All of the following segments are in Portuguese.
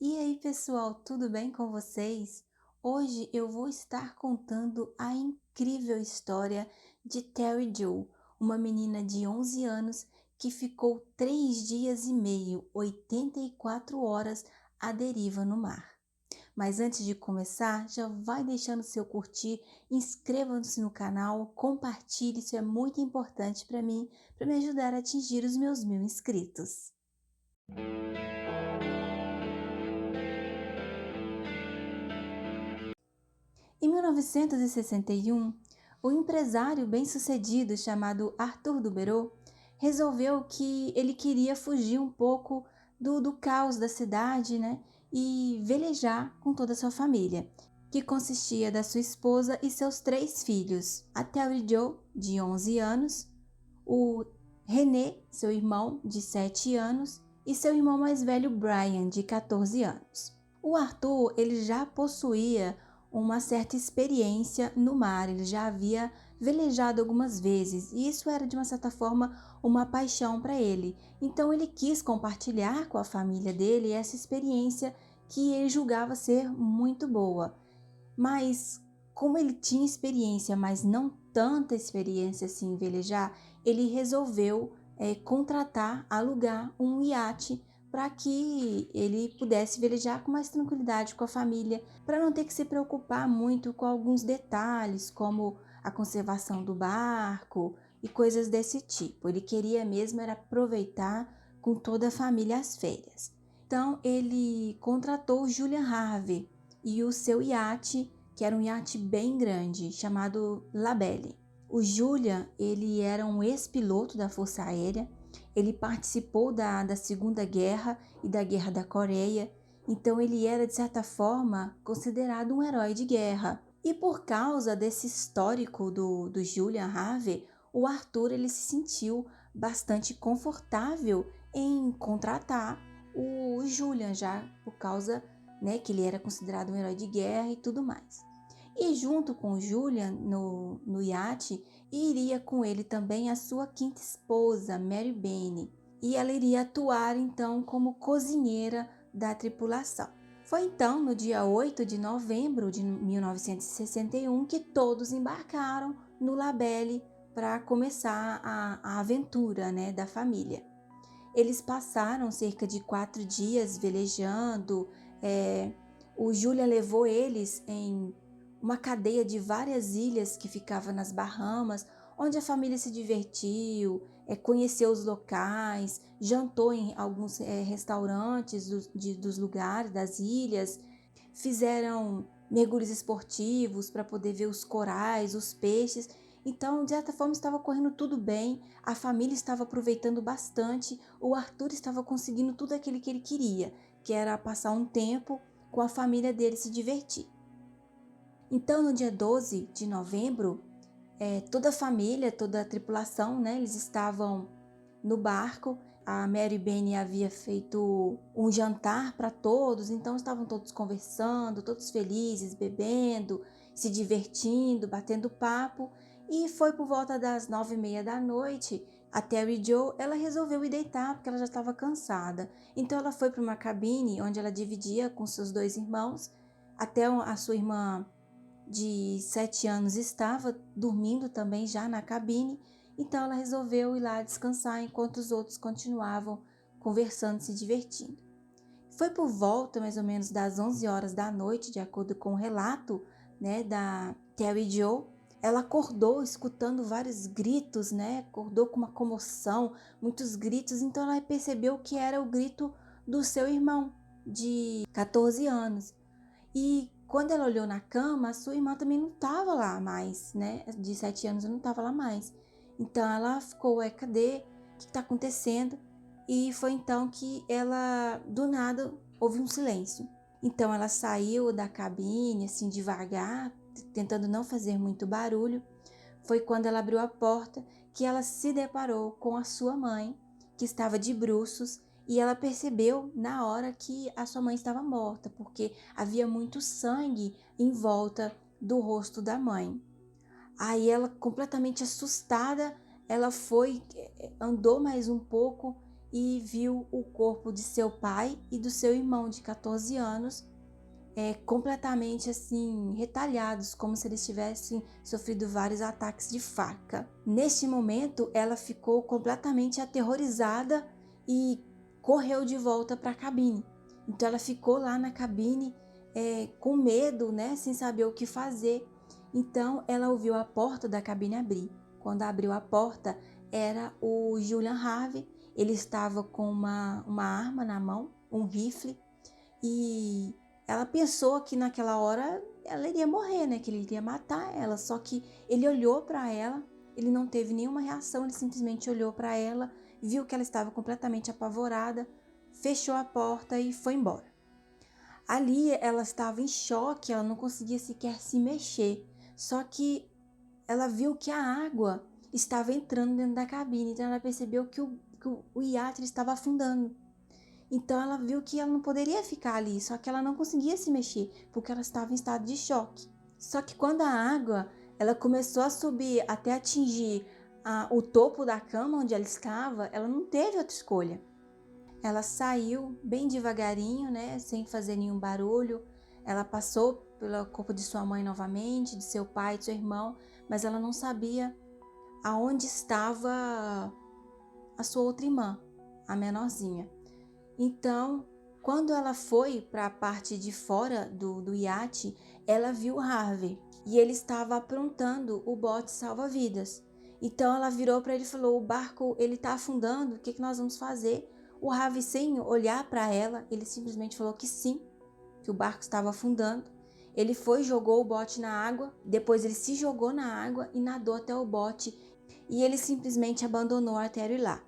E aí, pessoal, tudo bem com vocês? Hoje eu vou estar contando a incrível história de Terry Joe, uma menina de 11 anos que ficou 3 dias e meio, 84 horas à deriva no mar. Mas antes de começar, já vai deixando seu curtir, inscreva-se no canal, compartilhe, isso é muito importante para mim, para me ajudar a atingir os meus 1000 inscritos. Em 1961, o empresário bem-sucedido chamado Arthur Duberot resolveu que ele queria fugir um pouco do caos da cidade, né, e velejar com toda a sua família, que consistia da sua esposa e seus 3 filhos, a Terry Joe, de 11 anos, o René, seu irmão, de 7 anos, e seu irmão mais velho, Brian, de 14 anos. O Arthur, ele já possuía uma certa experiência no mar, ele já havia velejado algumas vezes e isso era de uma certa forma uma paixão para ele. Então ele quis compartilhar com a família dele essa experiência que ele julgava ser muito boa. Mas como ele tinha experiência, mas não tanta experiência assim em velejar, ele resolveu alugar um iate para que ele pudesse velejar com mais tranquilidade com a família, para não ter que se preocupar muito com alguns detalhes, como a conservação do barco e coisas desse tipo. Ele queria mesmo era aproveitar com toda a família as férias. Então ele contratou Julian Harvey e o seu iate, que era um iate bem grande, chamado Labelle. O Julian, ele era um ex-piloto da Força Aérea, ele participou da Segunda Guerra e da Guerra da Coreia, então ele era, de certa forma, considerado um herói de guerra. E por causa desse histórico do Julian Harvey, o Arthur ele se sentiu bastante confortável em contratar o Julian, já por causa, né, que ele era considerado um herói de guerra e tudo mais. E junto com o Julian no iate, iria com ele também a sua quinta esposa, Mary Bene, e ela iria atuar então como cozinheira da tripulação. Foi então no dia 8 de novembro de 1961 que todos embarcaram no Labelle para começar a aventura, né, da família. Eles passaram cerca de 4 dias velejando. O Julia levou eles em uma cadeia de várias ilhas que ficava nas Bahamas, onde a família se divertiu, conheceu os locais, jantou em alguns restaurantes dos lugares, das ilhas, fizeram mergulhos esportivos para poder ver os corais, os peixes. Então, de certa forma, estava correndo tudo bem, a família estava aproveitando bastante, o Arthur estava conseguindo tudo aquilo que ele queria, que era passar um tempo com a família dele, se divertir. Então, no dia 12 de novembro, toda a família, toda a tripulação, né, eles estavam no barco. A Mary Bene havia feito um jantar para todos, então estavam todos conversando, todos felizes, bebendo, se divertindo, batendo papo. E foi por volta das 9h30 da noite, a Terry Joe, ela resolveu ir deitar porque ela já estava cansada. Então ela foi para uma cabine onde ela dividia com seus 2 irmãos, até a sua irmã de 7 anos estava dormindo também já na cabine, então ela resolveu ir lá descansar enquanto os outros continuavam conversando, se divertindo. Foi por volta mais ou menos das 11 horas da noite, de acordo com o relato, né, da Terry Joe. Ela acordou escutando vários gritos, né? Acordou com uma comoção, muitos gritos, então ela percebeu que era o grito do seu irmão de 14 anos. E quando ela olhou na cama, a sua irmã também não estava lá mais, né? De 7 anos não estava lá mais. Então ela ficou, cadê? O que está acontecendo? E foi então que ela, do nada, houve um silêncio. Então ela saiu da cabine, assim, devagar, tentando não fazer muito barulho. Foi quando ela abriu a porta que ela se deparou com a sua mãe, que estava de bruços, e ela percebeu na hora que a sua mãe estava morta, porque havia muito sangue em volta do rosto da mãe. Aí ela, completamente assustada, ela foi, andou mais um pouco e viu o corpo de seu pai e do seu irmão de 14 anos completamente assim retalhados, como se eles tivessem sofrido vários ataques de faca. Neste momento, ela ficou completamente aterrorizada e correu de volta para a cabine. Então ela ficou lá na cabine com medo, né, sem saber o que fazer. Então ela ouviu a porta da cabine abrir. Quando abriu a porta, era o Julian Harvey. Ele estava com uma arma na mão, um rifle, e ela pensou que naquela hora ela iria morrer, né? Que ele iria matar ela. Só que ele olhou para ela, ele não teve nenhuma reação, ele simplesmente olhou para ela, viu que ela estava completamente apavorada, fechou a porta e foi embora. Ali ela estava em choque, ela não conseguia sequer se mexer. Só que ela viu que a água estava entrando dentro da cabine, então ela percebeu que o iate estava afundando. Então ela viu que ela não poderia ficar ali, só que ela não conseguia se mexer, porque ela estava em estado de choque. Só que quando a água ela começou a subir até atingir o topo da cama onde ela estava, ela não teve outra escolha. Ela saiu bem devagarinho, né, sem fazer nenhum barulho. Ela passou pelo corpo de sua mãe novamente, de seu pai, de seu irmão, mas ela não sabia aonde estava a sua outra irmã, a menorzinha. Então, quando ela foi para a parte de fora do iate, ela viu Harvey e ele estava aprontando o bote salva-vidas. Então ela virou para ele e falou: "O barco ele está afundando, o que nós vamos fazer?" O Harvey, sem olhar para ela, ele simplesmente falou que sim, que o barco estava afundando. Ele foi, jogou o bote na água, depois ele se jogou na água e nadou até o bote e ele simplesmente abandonou a Terry lá.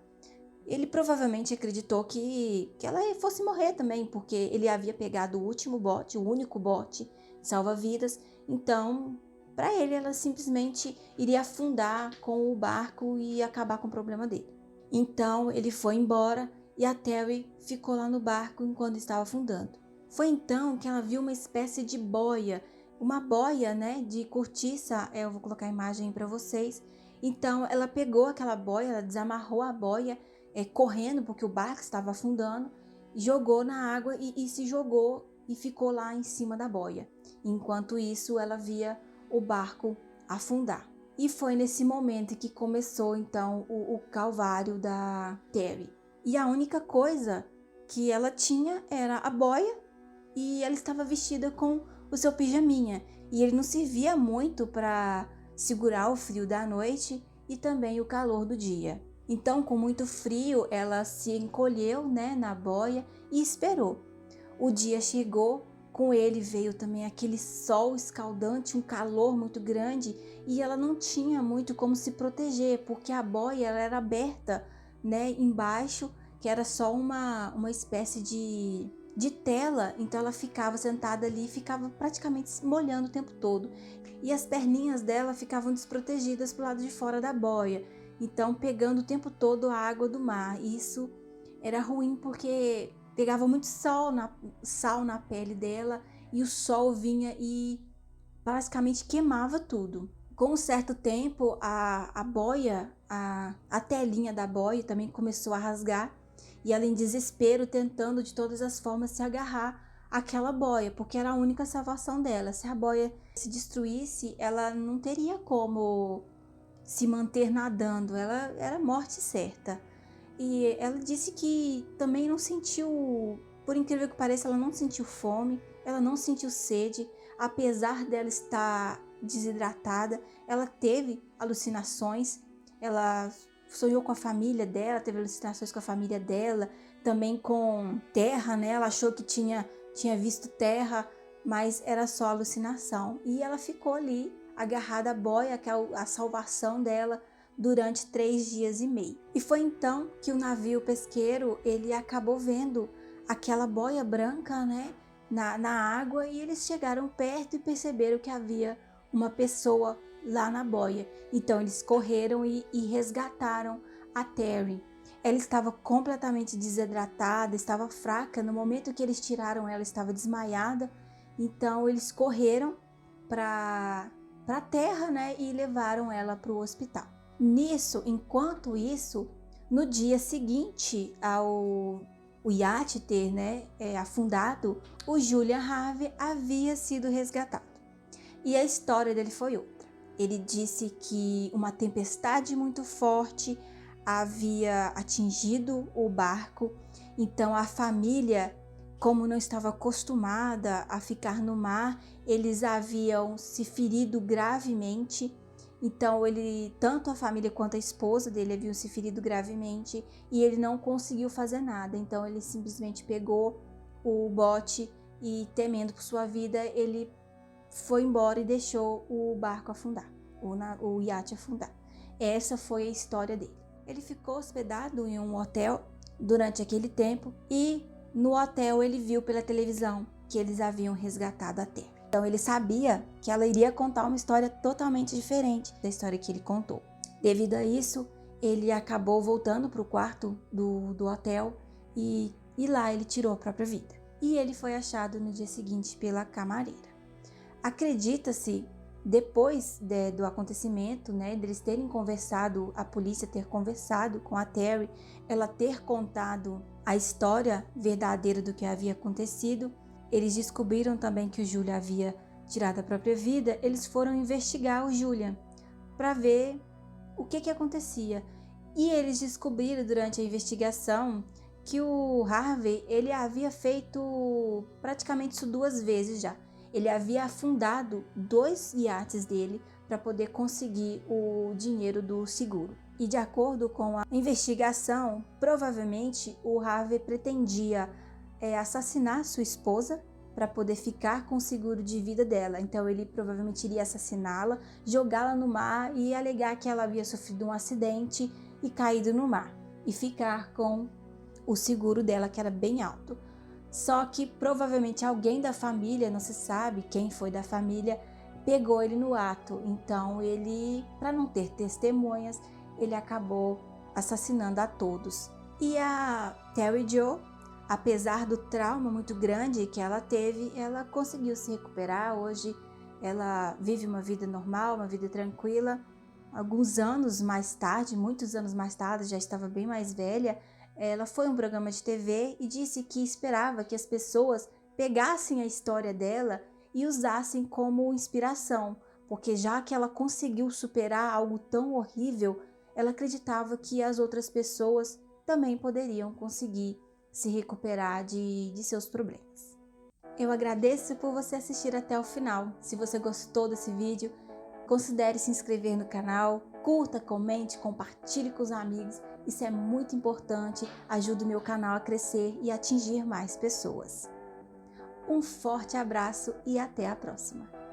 Ele provavelmente acreditou que ela fosse morrer também, porque ele havia pegado o último bote, o único bote salva-vidas. Então, para ele, ela simplesmente iria afundar com o barco e acabar com o problema dele. Então, ele foi embora e a Terry ficou lá no barco enquanto estava afundando. Foi então que ela viu uma espécie de boia, uma boia, né, de cortiça. Eu vou colocar a imagem para vocês. Então, ela pegou aquela boia, ela desamarrou a boia, correndo porque o barco estava afundando, jogou na água e se jogou e ficou lá em cima da boia. Enquanto isso, ela via o barco afundar. E foi nesse momento que começou então o calvário da Terry. E a única coisa que ela tinha era a boia e ela estava vestida com o seu pijaminha. E ele não servia muito para segurar o frio da noite e também o calor do dia. Então, com muito frio, ela se encolheu, né, na boia e esperou. O dia chegou, com ele veio também aquele sol escaldante, um calor muito grande, e ela não tinha muito como se proteger, porque a boia ela era aberta, né, embaixo, que era só uma espécie de tela, então ela ficava sentada ali e ficava praticamente se molhando o tempo todo. E as perninhas dela ficavam desprotegidas pro lado de fora da boia, então pegando o tempo todo a água do mar. E isso era ruim porque pegava muito sal na pele dela e o sol vinha e basicamente queimava tudo. Com um certo tempo, a boia, a telinha da boia também começou a rasgar e ela em desespero tentando de todas as formas se agarrar àquela boia, porque era a única salvação dela. Se a boia se destruísse, ela não teria como se manter nadando, ela era morte certa. E ela disse que também não sentiu, por incrível que pareça, ela não sentiu fome, ela não sentiu sede, apesar dela estar desidratada, ela teve alucinações, ela sonhou com a família dela, teve alucinações com a família dela, também com terra, né? Ela achou que tinha visto terra, mas era só alucinação. E ela ficou ali, agarrada à boia, que é a salvação dela, durante 3 dias e meio. E foi então que o navio pesqueiro ele acabou vendo aquela boia branca, né, na água, e eles chegaram perto e perceberam que havia uma pessoa lá na boia. Então eles correram e resgataram a Terry. Ela estava completamente desidratada, estava fraca. No momento que eles tiraram ela, estava desmaiada. Então eles correram para a terra, né, e levaram ela para o hospital. Enquanto isso, No dia seguinte ao o iate ter, afundado, o Julian Harvey havia sido resgatado. E a história dele foi outra. Ele disse que uma tempestade muito forte havia atingido o barco, então a família, como não estava acostumada a ficar no mar, eles haviam se ferido gravemente. Então tanto a família quanto a esposa dele haviam se ferido gravemente e ele não conseguiu fazer nada. Então ele simplesmente pegou o bote e, temendo por sua vida, ele foi embora e deixou o barco afundar, o iate afundar. Essa foi a história dele. Ele ficou hospedado em um hotel durante aquele tempo e no hotel ele viu pela televisão que eles haviam resgatado a Terry. Então ele sabia que ela iria contar uma história totalmente diferente da história que ele contou. Devido a isso, ele acabou voltando para o quarto do hotel e lá ele tirou a própria vida. E ele foi achado no dia seguinte pela camareira. Acredita-se, depois do acontecimento, deles terem conversado, a polícia ter conversado com a Terry, ela ter contado a história verdadeira do que havia acontecido, eles descobriram também que o Julian havia tirado a própria vida. Eles foram investigar o Julian para ver o que acontecia. E eles descobriram durante a investigação que o Harvey, ele havia feito praticamente isso 2 vezes já. Ele havia afundado 2 iates dele para poder conseguir o dinheiro do seguro. E de acordo com a investigação, provavelmente o Harvey pretendia assassinar sua esposa para poder ficar com o seguro de vida dela. Então ele provavelmente iria assassiná-la, jogá-la no mar e alegar que ela havia sofrido um acidente e caído no mar. E ficar com o seguro dela, que era bem alto. Só que provavelmente alguém da família, não se sabe quem foi da família, pegou ele no ato. Então ele, para não ter testemunhas, ele acabou assassinando a todos. E a Terry Jo, apesar do trauma muito grande que ela teve, ela conseguiu se recuperar. Hoje ela vive uma vida normal, uma vida tranquila. Alguns anos mais tarde, muitos anos mais tarde, já estava bem mais velha, ela foi a um programa de TV e disse que esperava que as pessoas pegassem a história dela e usassem como inspiração, porque já que ela conseguiu superar algo tão horrível, ela acreditava que as outras pessoas também poderiam conseguir se recuperar de seus problemas. Eu agradeço por você assistir até o final. Se você gostou desse vídeo, considere se inscrever no canal, curta, comente, compartilhe com os amigos. Isso é muito importante, ajuda o meu canal a crescer e atingir mais pessoas. Um forte abraço e até a próxima!